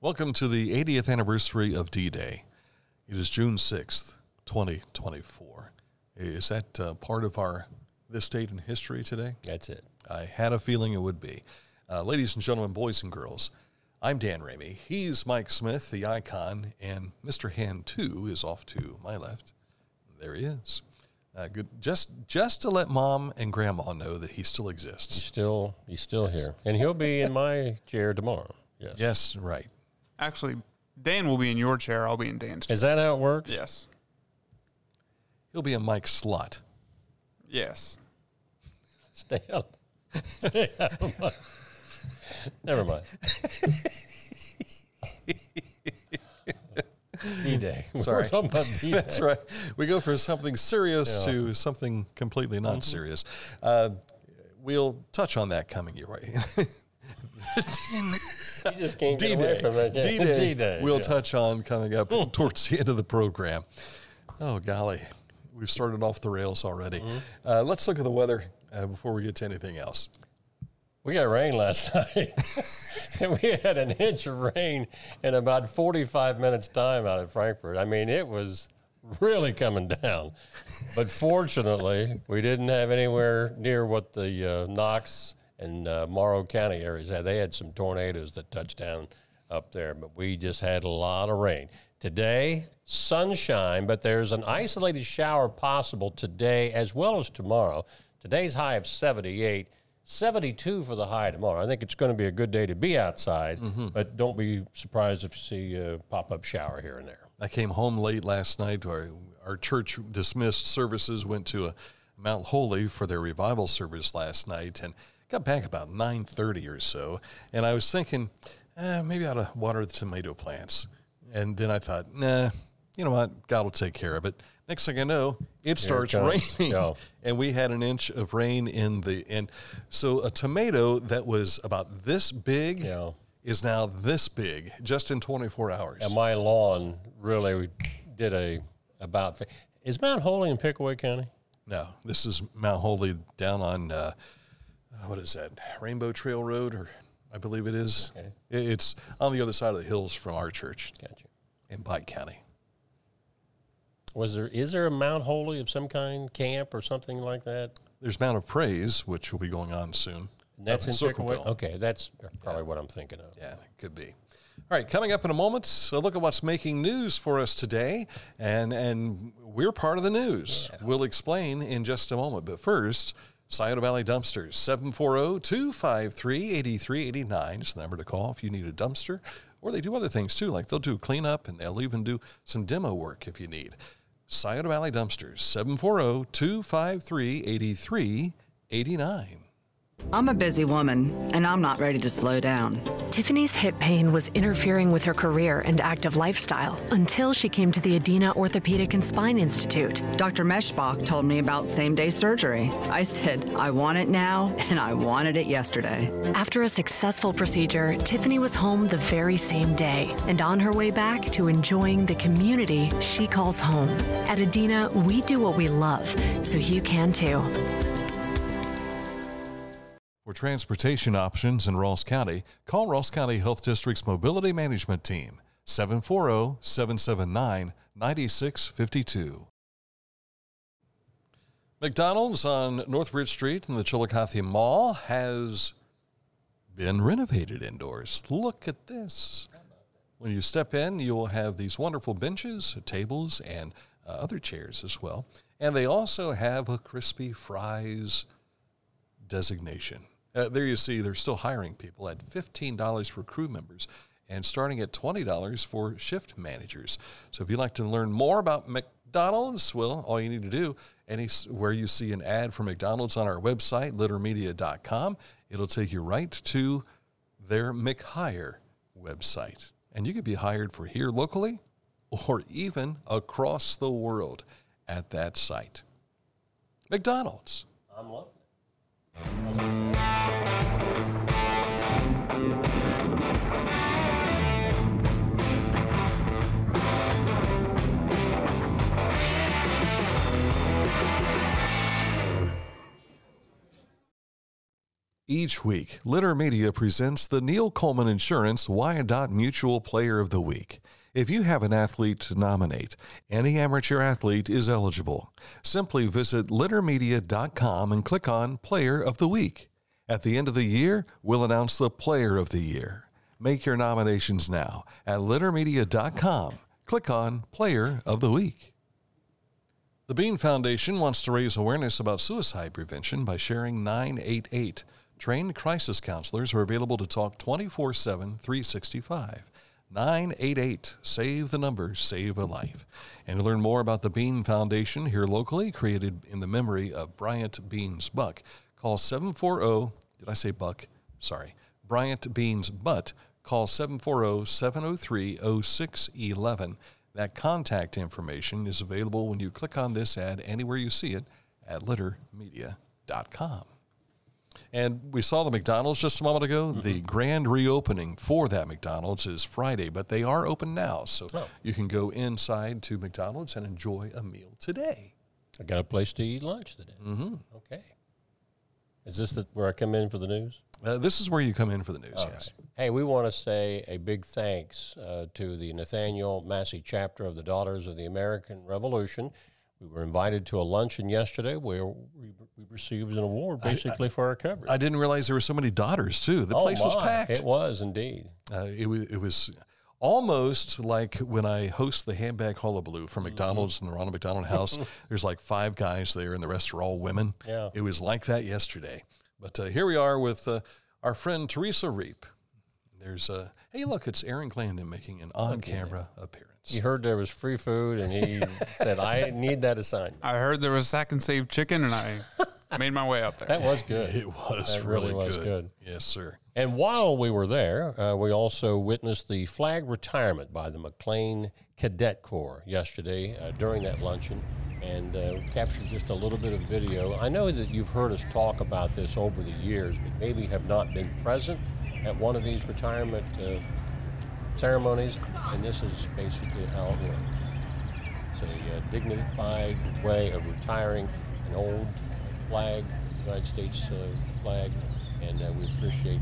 Welcome to the 80th anniversary of D-Day. It is June 6th, 2024. Is that part of this date in history today? That's it. I had a feeling it would be. Ladies and gentlemen, boys and girls, I'm Dan Ramey. He's Mike Smith, the icon, and Mr. Hand 2 is off to my left. There he is. Good. Just to let Mom and Grandma know that he still exists. He's still here. And he'll be in my chair tomorrow. Yes. Yes, right. Actually, Dan will be in your chair. I'll be in Dan's chair. Is that how it works? Yes. He'll be in Mike's slot. Yes. Stay out of my... Never mind. D-Day. Sorry. We're talking about D-Day. That's right. We go from something serious to something completely not serious. We'll touch on that coming your way. You just can't get away from that. D-Day. We'll touch on coming up towards the end of the program. Oh, golly. We've started off the rails already. Let's look at the weather before we get to anything else. We got rain last night, and we had an inch of rain in about 45 minutes time out of Frankfort. I mean, it was really coming down. But fortunately, we didn't have anywhere near what the Knox and Morrow County areas had. They had some tornadoes that touched down up there, but we just had a lot of rain. Today, sunshine, but there's an isolated shower possible today as well as tomorrow. Today's high of 78. 72 for the high tomorrow. I think it's going to be a good day to be outside, but don't be surprised if you see a pop-up shower here and there. I came home late last night. Our church dismissed services, went to Mount Holy for their revival service last night, and got back about 9:30 or so. And I was thinking, maybe I ought to water the tomato plants. And then I thought, nah, you know what? God will take care of it. Next thing I know, it starts raining, and we had an inch of rain and so a tomato that was about this big is now this big just in 24 hours. And my lawn really did is Mount Holy in Pickaway County? No, this is Mount Holy down on, what is that, Rainbow Trail Road, or I believe it is. Okay. It's on the other side of the hills from our church. Gotcha. In Pike County. Is there a Mount Holy of some kind, camp or something like that? There's Mount of Praise, which will be going on soon. And that's in Circleville. Okay, that's probably what I'm thinking of. Yeah, it could be. All right, coming up in a moment, a look at what's making news for us today, and we're part of the news. Yeah. We'll explain in just a moment, but first, Scioto Valley Dumpsters, 740-253-8389 is the number to call if you need a dumpster, or they do other things too, like they'll do cleanup, and they'll even do some demo work if you need. Scioto Valley Dumpsters, 740-253-8389. I'm a busy woman, and I'm not ready to slow down. Tiffany's hip pain was interfering with her career and active lifestyle until she came to the Adina Orthopedic and Spine Institute. Dr. Meshbach told me about same-day surgery. I said, I want it now, and I wanted it yesterday. After a successful procedure, Tiffany was home the very same day and on her way back to enjoying the community she calls home. At Adina, we do what we love, so you can too. For transportation options in Ross County, call Ross County Health District's Mobility Management Team, 740-779-9652. McDonald's on Northbridge Street in the Chillicothe Mall has been renovated indoors. Look at this. When you step in, you will have these wonderful benches, tables, and other chairs as well. And they also have a crispy fries designation. There you see they're still hiring people at $15 for crew members and starting at $20 for shift managers. So if you'd like to learn more about McDonald's, well, all you need to do, where you see an ad for McDonald's on our website, littermedia.com, it'll take you right to their McHire website. And you could be hired for here locally or even across the world at that site. McDonald's. I'm loving it. Each week, Litter Media presents the Neil Coleman Insurance Wyandotte Mutual Player of the Week. If you have an athlete to nominate, any amateur athlete is eligible. Simply visit littermedia.com and click on Player of the Week. At the end of the year, we'll announce the Player of the Year. Make your nominations now at littermedia.com. Click on Player of the Week. The Bean Foundation wants to raise awareness about suicide prevention by sharing 988. Trained crisis counselors are available to talk 24/7, 365. 988. Save the number, save a life. And to learn more about the Bean Foundation here locally, created in the memory of Bryant Beans Buck, call 740, did I say Buck? Sorry. Bryant Beans Butt, call 740-703-0611. That contact information is available when you click on this ad anywhere you see it at littermedia.com. And we saw the McDonald's just a moment ago. Mm-hmm. The grand reopening for that McDonald's is Friday, but they are open now. So you can go inside to McDonald's and enjoy a meal today. I got a place to eat lunch today. Mm-hmm. Okay. Is this where I come in for the news? This is where you come in for the news, yes. Right. Hey, we want to say a big thanks to the Nathaniel Massie chapter of the Daughters of the American Revolution. We were invited to a luncheon yesterday where we received an award basically for our coverage. I didn't realize there were so many daughters, too. The place was packed. It was, indeed. It was almost like when I host the Handbag Hullabaloo for McDonald's in the Ronald McDonald House. There's like 5 guys there, and the rest are all women. Yeah. It was like that yesterday. But here we are with our friend Teresa Reap. There's hey, look, it's Aaron Glandon making an on-camera appearance. He heard there was free food, and he said, I need that assignment. I heard there was Sack and Save chicken, and I made my way up there. That was good. It was that really was good. good. Yes, sir. And while we were there, we also witnessed the flag retirement by the McLean Cadet Corps yesterday during that luncheon, and captured just a little bit of video. I know that you've heard us talk about this over the years, but maybe have not been present at one of these retirement ceremonies, and this is basically how it works. It's a dignified way of retiring an old flag, United States flag, and we appreciate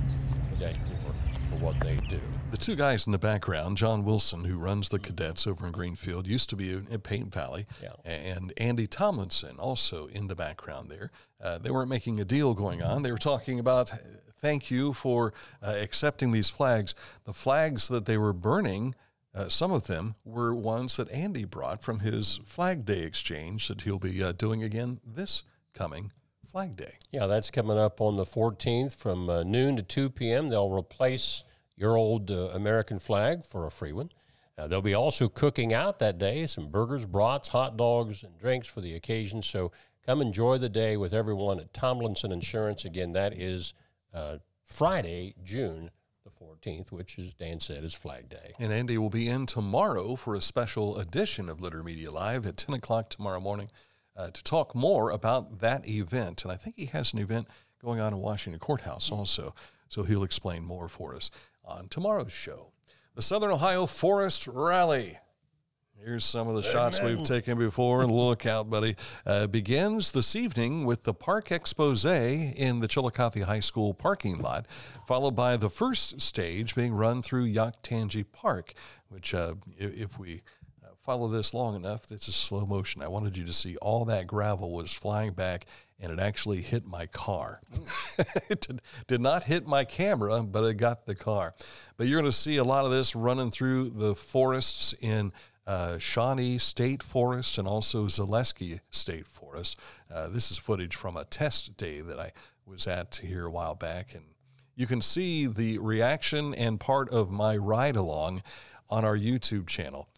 the Cadet Corps for what they do. The 2 guys in the background, John Wilson, who runs the cadets over in Greenfield, used to be in Paint Valley, and Andy Tomlinson also in the background there. They weren't making a deal going on. They were talking about thank you for accepting these flags. The flags that they were burning, some of them were ones that Andy brought from his Flag Day exchange that he'll be doing again this coming Flag Day. Yeah, that's coming up on the 14th from noon to 2 p.m. They'll replace your old American flag for a free one. They'll be also cooking out that day, some burgers, brats, hot dogs, and drinks for the occasion. So come enjoy the day with everyone at Tomlinson Insurance. Again, that is Friday, June the 14th, which, as Dan said, is Flag Day. And Andy will be in tomorrow for a special edition of Litter Media Live at 10 o'clock tomorrow morning to talk more about that event. And I think he has an event going on in Washington Courthouse also, so he'll explain more for us on tomorrow's show. The Southern Ohio Forest Rally. Here's some of the shots we've taken before. Look out, buddy. Begins this evening with the Park Expose in the Chillicothe High School parking lot, followed by the first stage being run through Yoctangee Park, which if we follow this long enough, this is slow motion. I wanted you to see all that gravel was flying back, and it actually hit my car. It did not hit my camera, but it got the car. But you're going to see a lot of this running through the forests in Shawnee State Forest and also Zaleski State Forest. This is footage from a test day that I was at here a while back, and you can see the reaction and part of my ride-along on our YouTube channel.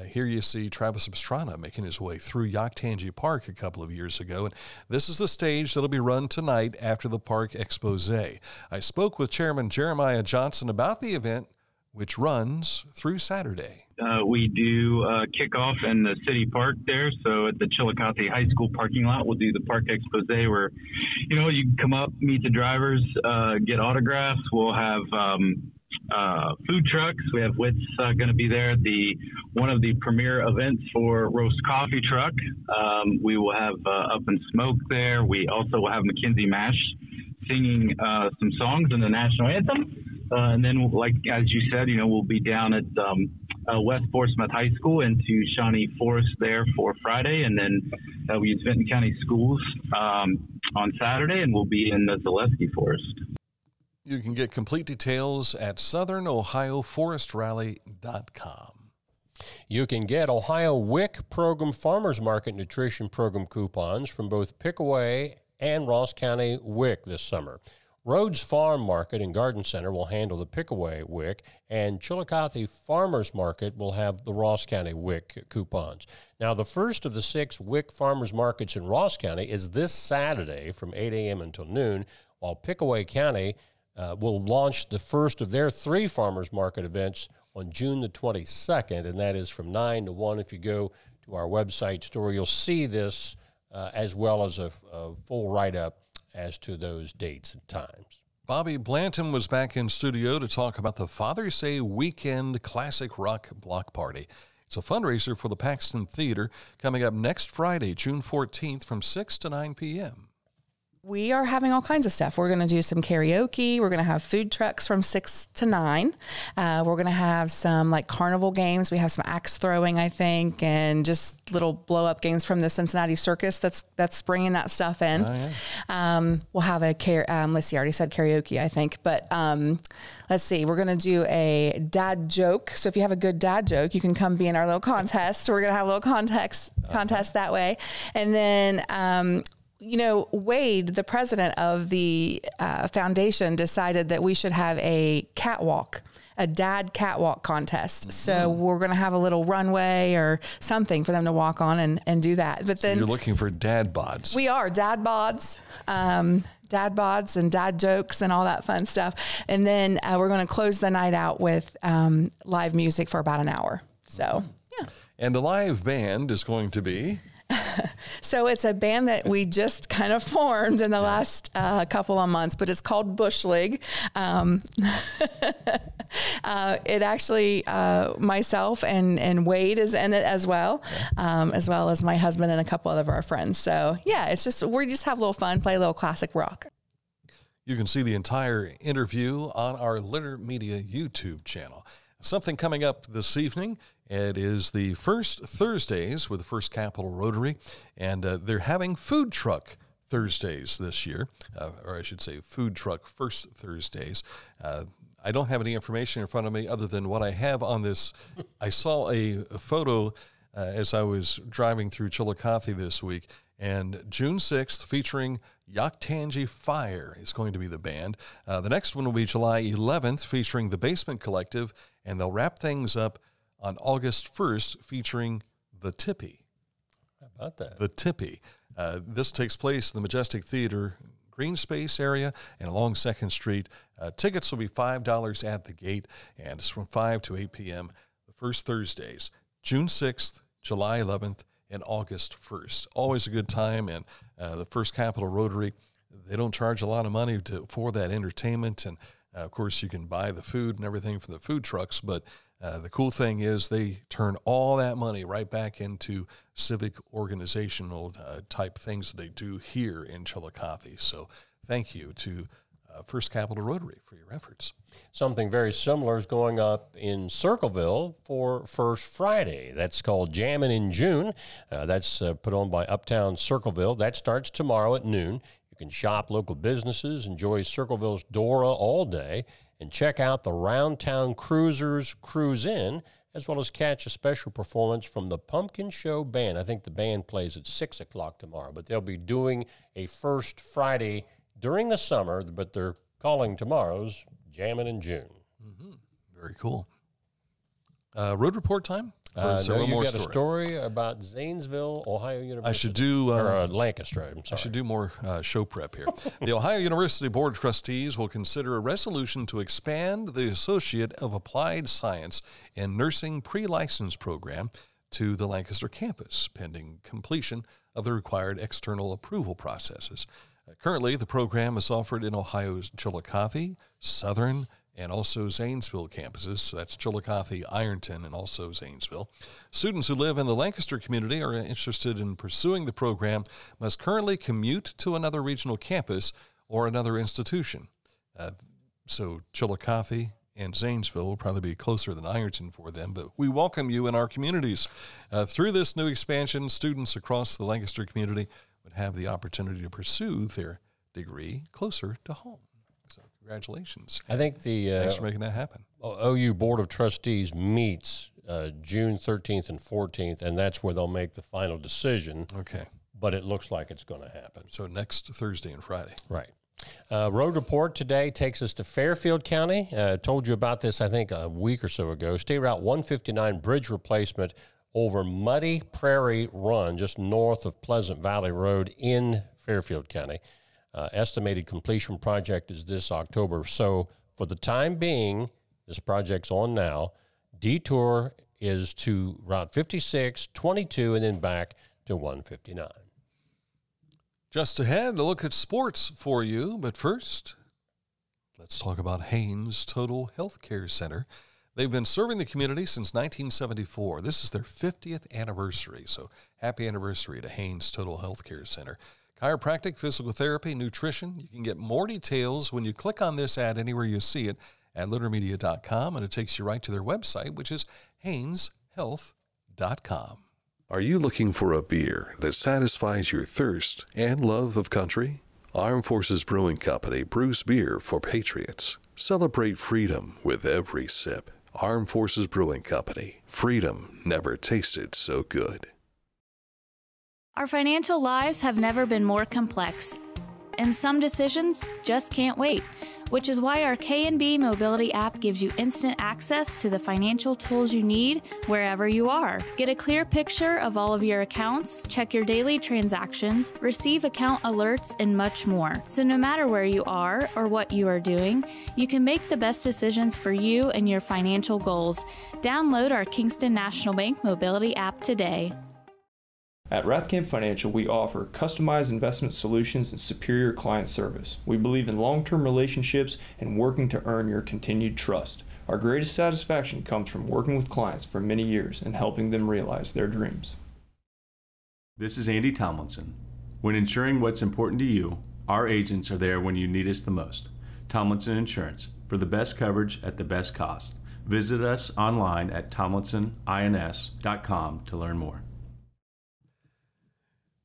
Here you see Travis Pastrana making his way through Yoctangee Park a couple of years ago, and this is the stage that'll be run tonight after the Park Expose. I spoke with Chairman Jeremiah Johnson about the event, which runs through Saturday. We do kickoff in the city park there. So at the Chillicothe High School parking lot, we'll do the park expose where, you know, you can come up, meet the drivers, get autographs. We'll have food trucks. We have Wits going to be there. One of the premier events for Roast Coffee Truck. We will have Up and Smoke there. We also will have McKenzie Mash singing some songs in the national anthem. And then, like as you said, we'll be down at West Portsmouth High School into Shawnee Forest there for Friday, and then we use Vinton County Schools on Saturday, and we'll be in the Zaleski Forest. You can get complete details at southernohioforestrally.com. You can get Ohio WIC Program Farmers Market Nutrition Program coupons from both Pickaway and Ross County WIC this summer. Rhodes Farm Market and Garden Center will handle the Pickaway WIC, and Chillicothe Farmers Market will have the Ross County WIC coupons. Now, the first of the 6 WIC Farmers Markets in Ross County is this Saturday from 8 a.m. until noon, while Pickaway County will launch the first of their 3 farmers market events on June the 22nd, and that is from 9 to 1. If you go to our website store, you'll see this as well as a full write-up as to those dates and times. Bobby Blanton was back in studio to talk about the Father's Day Weekend Classic Rock Block Party. It's a fundraiser for the Paxton Theater coming up next Friday, June 14th from 6 to 9 p.m. We are having all kinds of stuff. We're going to do some karaoke. We're going to have food trucks from 6 to 9. We're going to have some like carnival games. We have some axe throwing, I think, and just little blow up games from the Cincinnati Circus that's bringing that stuff in. Oh, yeah. We'll have let's see, I already said karaoke, I think, but let's see, we're going to do a dad joke. So if you have a good dad joke, you can come be in our little contest. We're going to have a little contest that way. And then, Wade, the president of the foundation, decided that we should have a dad catwalk contest. Mm-hmm. So we're going to have a little runway or something for them to walk on and do that. But then you're looking for dad bods. We are dad bods and dad jokes and all that fun stuff. And then we're going to close the night out with live music for about an hour. So, yeah. And the live band is going to be... So it's a band that we just kind of formed in the last couple of months, but it's called Bush League. It actually, myself and Wade is in it as well as my husband and a couple of our friends. So yeah, we just have a little fun, play a little classic rock. You can see the entire interview on our Litter Media YouTube channel. Something coming up this evening. It is the First Thursdays with the First Capital Rotary, and they're having Food Truck Thursdays this year, or I should say Food Truck First Thursdays. I don't have any information in front of me other than what I have on this. I saw a photo as I was driving through Chillicothe this week, and June 6th featuring Yoctangee Fire is going to be the band. The next one will be July 11th featuring the Basement Collective, and they'll wrap things up on August 1st featuring The Tippy. How about that? The Tippy. This takes place in the Majestic Theater green space area and along 2nd Street. Tickets will be $5 at the gate, and it's from 5 to 8 p.m. the first Thursdays, June 6th, July 11th, and August 1st. Always a good time, and the First Capital Rotary, they don't charge a lot of money for that entertainment, and of course you can buy the food and everything from the food trucks, but the cool thing is they turn all that money right back into civic organizational type things that they do here in Chillicothe. So thank you to First Capital Rotary for your efforts. Something very similar is going up in Circleville for First Friday. That's called Jammin' in June. That's put on by Uptown Circleville. That starts tomorrow at noon. You can shop local businesses, enjoy Circleville's Dora all day, and check out the Round Town Cruisers Cruise In, as well as catch a special performance from the Pumpkin Show Band. I think the band plays at 6 o'clock tomorrow, but they'll be doing a First Friday during the summer, but they're calling tomorrow's Jammin' in June. Mm-hmm. Very cool. Road report time? No, you got a story about Zanesville, Ohio University. I should do Lancaster. I'm sorry. I should do more show prep here. The Ohio University Board of Trustees will consider a resolution to expand the Associate of Applied Science in Nursing pre-license program to the Lancaster campus, pending completion of the required external approval processes. Currently, the program is offered in Ohio's Chillicothe, Southern, and also Zanesville campuses. So that's Chillicothe, Ironton, and also Zanesville. Students who live in the Lancaster community are interested in pursuing the program must currently commute to another regional campus or another institution. So Chillicothe and Zanesville will probably be closer than Ironton for them, but we welcome you in our communities. Through this new expansion, students across the Lancaster community would have the opportunity to pursue their degree closer to home. So congratulations. I think thanks for making that happen. OU Board of Trustees meets June 13th and 14th, and that's where they'll make the final decision. Okay. But it looks like it's going to happen. So next Thursday and Friday. Right. Road report today takes us to Fairfield County. Told you about this, I think, a week or so ago. State Route 159 bridge replacement over Muddy Prairie Run, just north of Pleasant Valley Road in Fairfield County. Estimated completion project is this October. So for the time being, this project's on now. Detour is to Route 56, 22, and then back to 159. Just ahead, a look at sports for you. But first, let's talk about Haynes Total Health Care Center. They've been serving the community since 1974. This is their 50th anniversary, so happy anniversary to Haynes Total Health Care Center. Chiropractic, physical therapy, nutrition. You can get more details when you click on this ad anywhere you see it at LitterMedia.com, and it takes you right to their website, which is HaynesHealth.com. Are you looking for a beer that satisfies your thirst and love of country? Armed Forces Brewing Company brews beer for patriots. Celebrate freedom with every sip. Armed Forces Brewing Company. Freedom never tasted so good. Our financial lives have never been more complex, and some decisions just can't wait, which is why our K&B Mobility app gives you instant access to the financial tools you need wherever you are. Get a clear picture of all of your accounts, check your daily transactions, receive account alerts, and much more. So no matter where you are or what you are doing, you can make the best decisions for you and your financial goals. Download our Kingston National Bank Mobility app today. At Rathkamp Financial, we offer customized investment solutions and superior client service. We believe in long-term relationships and working to earn your continued trust. Our greatest satisfaction comes from working with clients for many years and helping them realize their dreams. This is Andy Tomlinson. When ensuring what's important to you, our agents are there when you need us the most. Tomlinson Insurance, for the best coverage at the best cost. Visit us online at tomlinsonins.com to learn more.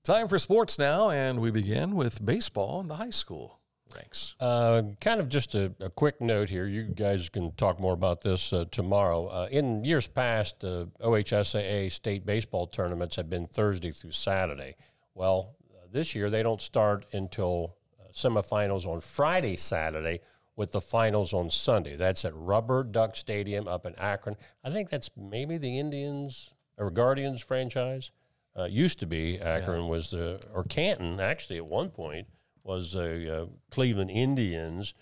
Time for sports now, and we begin with baseball in the high school ranks. Kind of just a quick note here. You guys can talk more about this tomorrow. In years past, OHSAA state baseball tournaments have been Thursday through Saturday. Well, this year they don't start until semifinals on Friday, Saturday, with the finals on Sunday. That's at Rubber Duck Stadium up in Akron. I think that's maybe the Indians or Guardians franchise. Used to be Akron was or Canton actually at one point was a Cleveland Indians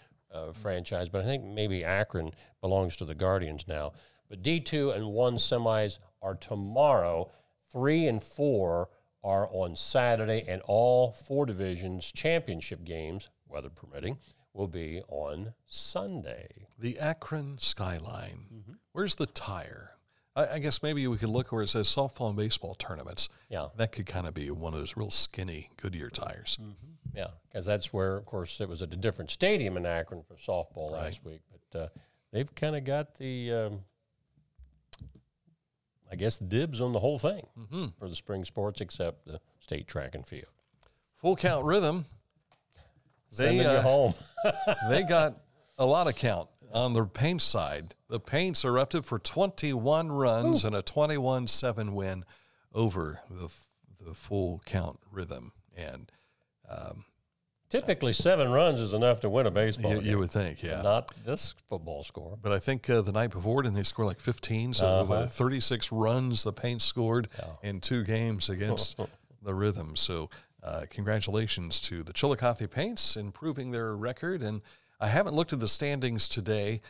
franchise, but I think maybe Akron belongs to the Guardians now. But D2 and 1 semis are tomorrow. 3 and 4 are on Saturday, and all 4 divisions championship games, weather permitting, will be on Sunday. The Akron skyline. Mm-hmm. Where's the tire? I guess maybe we could look where it says softball and baseball tournaments. Yeah. That could kind of be one of those real skinny Goodyear tires. Mm-hmm. Yeah, because that's where, of course, it was at a different stadium in Akron for softball last week. But they've kind of got the, I guess, dibs on the whole thing for the spring sports, except the state track and field. Full count rhythm. Sending you home. They got a lot of count. On the Paints side, the Paints are up to for 21 runs and a 21-7 win over the full count rhythm. And typically 7 runs is enough to win a baseball game. You would think, yeah. Not this football score. But I think the night before, didn't they score like 15? So 36 runs the Paints scored in 2 games against the Rhythm. So congratulations to the Chillicothe Paints improving their record. And I haven't looked at the standings today.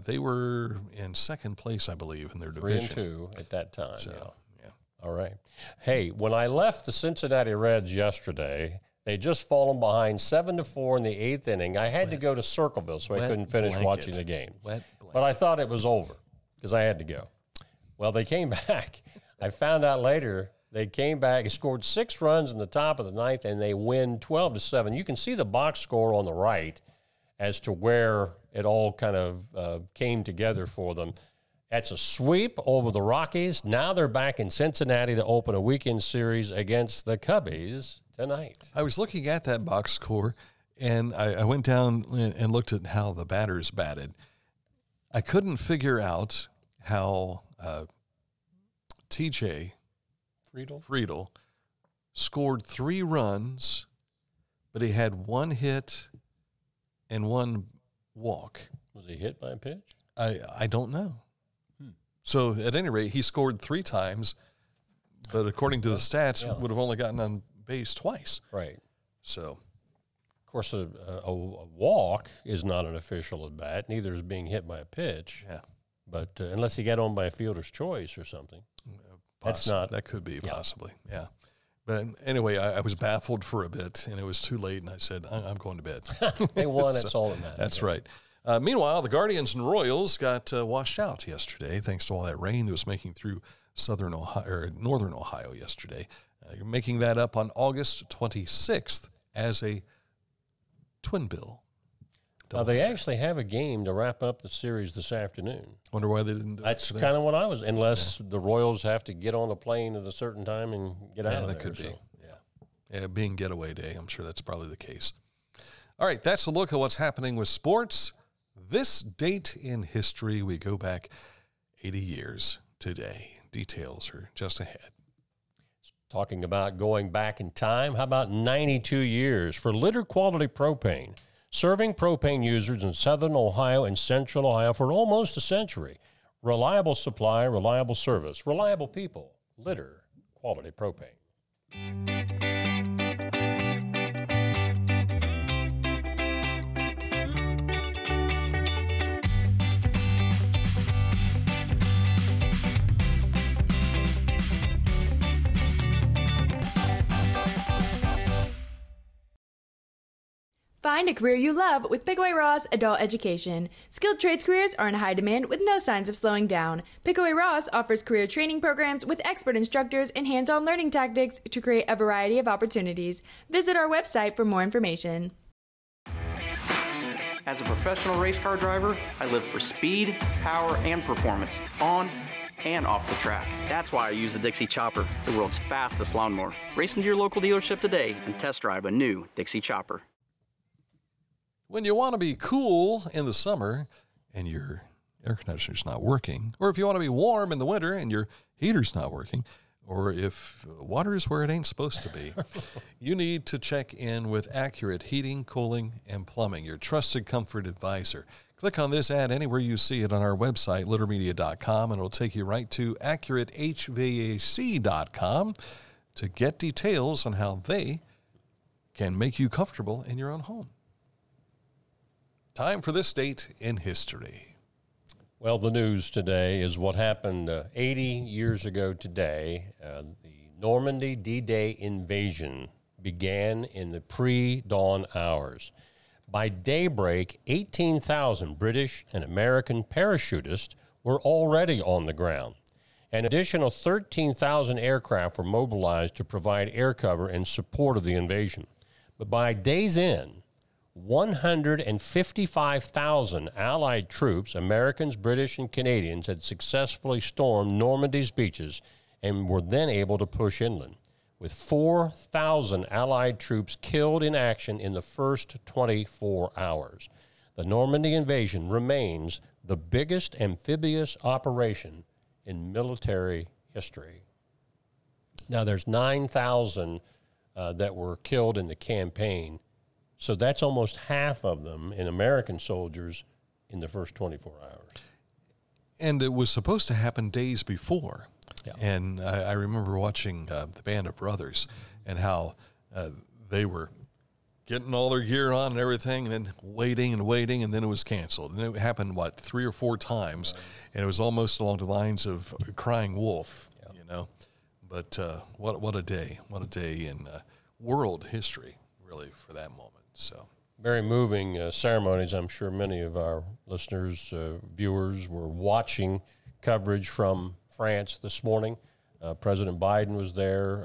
They were in second place, I believe, in their division. 3-2 at that time. So, yeah. All right. Hey, when I left the Cincinnati Reds yesterday, they'd just fallen behind 7-4 in the 8th inning. I had to go to Circleville, so I couldn't finish watching the game. But I thought it was over because I had to go. Well, they came back. I found out later They came back, scored 6 runs in the top of the 9th, and they win 12-7. You can see the box score on the right as to where it all kind of came together for them. That's a sweep over the Rockies. Now they're back in Cincinnati to open a weekend series against the Cubbies tonight. I was looking at that box score, and I went down and looked at how the batters batted. I couldn't figure out how TJ Friedel scored 3 runs, but he had 1 hit and 1 walk. Was he hit by a pitch? I don't know. So at any rate, he scored 3 times, but according to the stats, would have only gotten on base twice. Right. So, of course, a walk is not an official at bat. Neither is being hit by a pitch. Yeah. But unless he got on by a fielder's choice or something, that's not. That could be possibly. Yeah. But anyway, I was baffled for a bit, and it was too late, and I said, I'm going to bed. They won. That's all that matters. That's right. Meanwhile, the Guardians and Royals got washed out yesterday thanks to all that rain that was making through northern Ohio yesterday, making that up on August 26th as a twin bill. They actually have a game to wrap up the series this afternoon. Wonder why they didn't do it That's today. kind of what I was, unless the Royals have to get on a plane at a certain time and get out of there. That could be. Yeah, being getaway day, I'm sure that's probably the case. All right, that's a look at what's happening with sports. This date in history, we go back 80 years today. Details are just ahead. Talking about going back in time, how about 92 years for Litter Quality Propane, serving propane users in southern Ohio and central Ohio for almost a century. Reliable supply, reliable service, reliable people. Litter Quality Propane. Find a career you love with Pickaway Ross Adult Education. Skilled trades careers are in high demand with no signs of slowing down. Pickaway Ross offers career training programs with expert instructors and hands-on learning tactics to create a variety of opportunities. Visit our website for more information. As a professional race car driver, I live for speed, power, and performance on and off the track. That's why I use the Dixie Chopper, the world's fastest lawnmower. Race into your local dealership today and test drive a new Dixie Chopper. When you want to be cool in the summer and your air conditioner's not working, or if you want to be warm in the winter and your heater's not working, or if water is where it ain't supposed to be, you need to check in with Accurate Heating, Cooling, and Plumbing, your trusted comfort advisor. Click on this ad anywhere you see it on our website, littermedia.com, and it'll take you right to AccurateHVAC.com to get details on how they can make you comfortable in your own home. Time for this date in history. Well, the news today is what happened 80 years ago today. The Normandy D-Day invasion began in the pre-dawn hours. By daybreak, 18,000 British and American parachutists were already on the ground. An additional 13,000 aircraft were mobilized to provide air cover in support of the invasion. But by day's end, 155,000 Allied troops, Americans, British, and Canadians, had successfully stormed Normandy's beaches and were then able to push inland, with 4,000 Allied troops killed in action in the first 24 hours. The Normandy invasion remains the biggest amphibious operation in military history. Now, there's 9,000 that were killed in the campaign. So that's almost half of them in American soldiers in the first 24 hours. And it was supposed to happen days before. Yeah. And I remember watching the Band of Brothers and how they were getting all their gear on and everything, and then waiting, and then it was canceled. And it happened, 3 or 4 times, and it was almost along the lines of Crying Wolf, you know. But what a day in world history, really, for that moment. So very moving ceremonies. I'm sure many of our listeners, viewers, were watching coverage from France this morning. President Biden was there,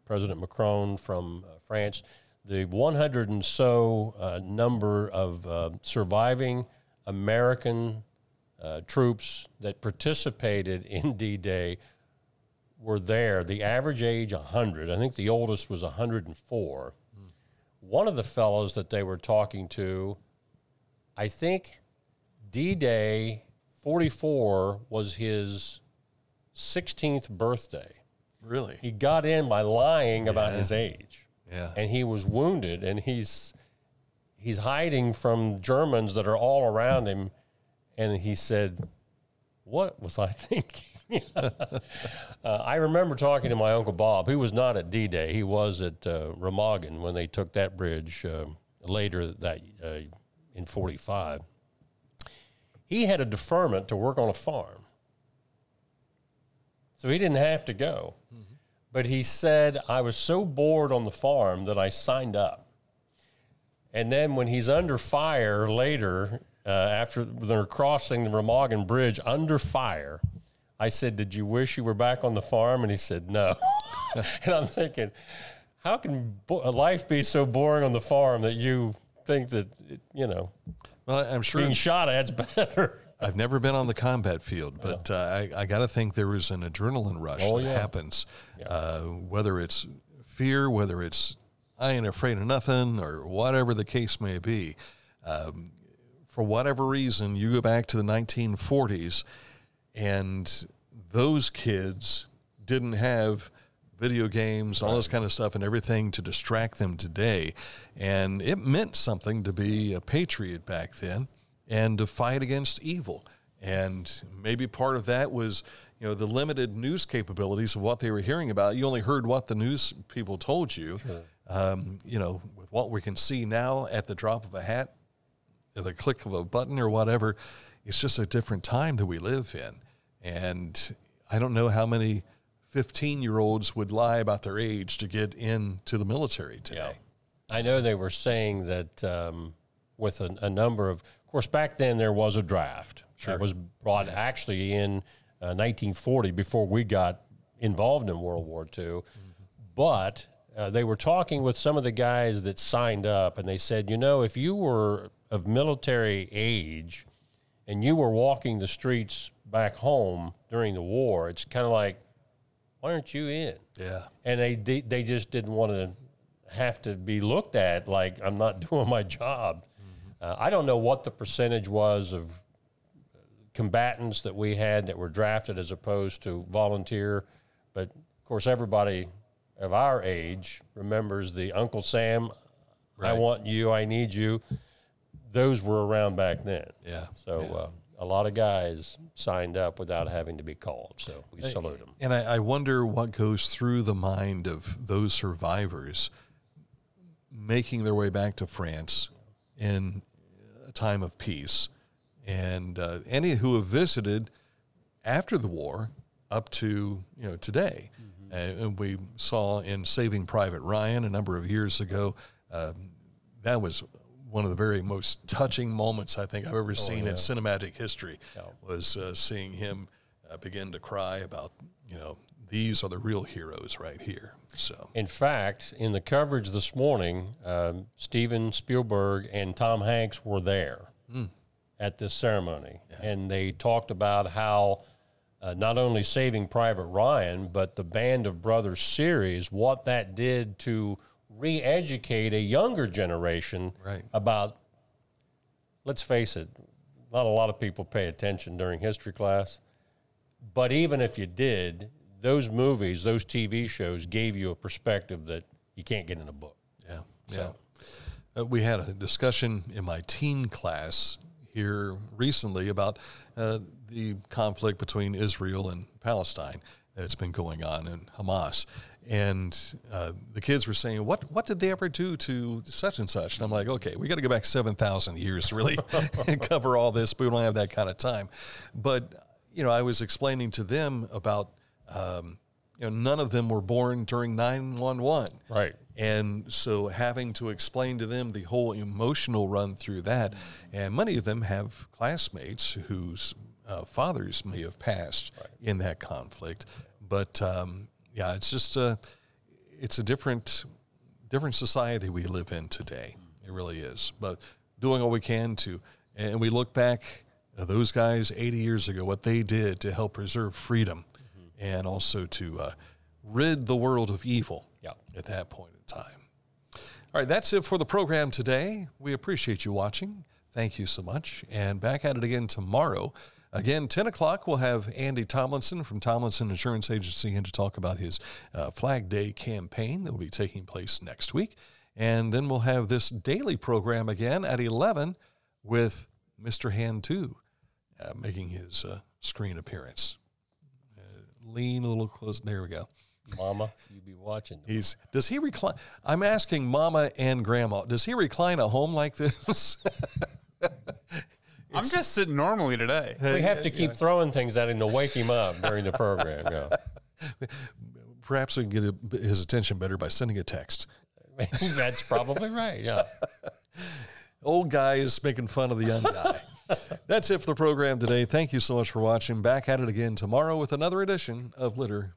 President Macron from France. The 100 and so number of surviving American troops that participated in D-Day were there. The average age, 100. I think the oldest was 104. One of the fellows that they were talking to, I think D-Day 44 was his 16th birthday. Really? He got in by lying about his age. Yeah. And he was wounded, and he's hiding from Germans that are all around him. And he said, what was I thinking? I remember talking to my Uncle Bob. He was not at D-Day. He was at Remagen when they took that bridge later that in 45. He had a deferment to work on a farm. So he didn't have to go. Mm-hmm. But he said, I was so bored on the farm that I signed up. And then when he's under fire later, after they're crossing the Remagen Bridge under fire, I said, did you wish you were back on the farm? And he said, no. And I'm thinking, how can life be so boring on the farm that you think that, well, I'm sure being shot at's better? I've never been on the combat field, but I got to think there was an adrenaline rush that happens, whether it's fear, whether it's I ain't afraid of nothing, or whatever the case may be. For whatever reason, you go back to the 1940s, and those kids didn't have video games, all this kind of stuff, and everything to distract them today. And it meant something to be a patriot back then and to fight against evil. And maybe part of that was, the limited news capabilities of what they were hearing about. You only heard what the news people told you. Sure. With what we can see now at the drop of a hat, at the click of a button or whatever, it's just a different time that we live in. And I don't know how many 15-year-olds would lie about their age to get into the military today. Yeah. I know they were saying that with a number of course, back then there was a draft. Sure. It was brought actually in 1940 before we got involved in World War II. Mm-hmm. But they were talking with some of the guys that signed up, and they said, if you were of military age and you were walking the streets back home during the war, it's kind of like, why aren't you in? Yeah. And they just didn't want to have to be looked at like I'm not doing my job. Mm-hmm. I don't know what the percentage was of combatants that we had that were drafted as opposed to volunteer, but of course everybody of our age remembers the Uncle Sam, right. I want you, I need you. Those were around back then. Yeah. So a lot of guys signed up without having to be called, so we salute them. And I wonder what goes through the mind of those survivors making their way back to France in a time of peace, and any who have visited after the war up to today. Mm-hmm. And we saw in Saving Private Ryan a number of years ago, that was one of the very most touching moments I think I've ever seen in cinematic history, was seeing him begin to cry about, these are the real heroes right here. So, in fact, in the coverage this morning, Steven Spielberg and Tom Hanks were there at this ceremony, and they talked about how not only Saving Private Ryan, but the Band of Brothers series, what that did to re-educate a younger generation about, let's face it, not a lot of people pay attention during history class, but even if you did, those movies, those TV shows gave you a perspective that you can't get in a book. We had a discussion in my teen class here recently about the conflict between Israel and Palestine that's been going on, and Hamas. And the kids were saying, what did they ever do to such and such? And I'm like, okay, we got to go back 7,000 years to really cover all this, but we don't have that kind of time. But, I was explaining to them about, none of them were born during 9/11. Right. And so having to explain to them the whole emotional run through that, and many of them have classmates whose fathers may have passed in that conflict. But yeah, it's just it's a different society we live in today. It really is. But doing all we can to, and we look back at those guys 80 years ago, what they did to help preserve freedom and also to rid the world of evil at that point in time. All right, that's it for the program today. We appreciate you watching. Thank you so much. And back at it again tomorrow. Again, 10 o'clock, we'll have Andy Tomlinson from Tomlinson Insurance Agency in to talk about his Flag Day campaign that will be taking place next week. And then we'll have this daily program again at 11 with Mr. Hand 2 making his screen appearance. Lean a little close. There we go. Mama, you be watching. Does he recline? I'm asking Mama and Grandma, does he recline at home like this? I'm just sitting normally today. We have to keep throwing things at him to wake him up during the program. Yeah. Perhaps we can get his attention better by sending a text. That's probably right, yeah. Old guys making fun of the young guy. That's it for the program today. Thank you so much for watching. Back at it again tomorrow with another edition of Litter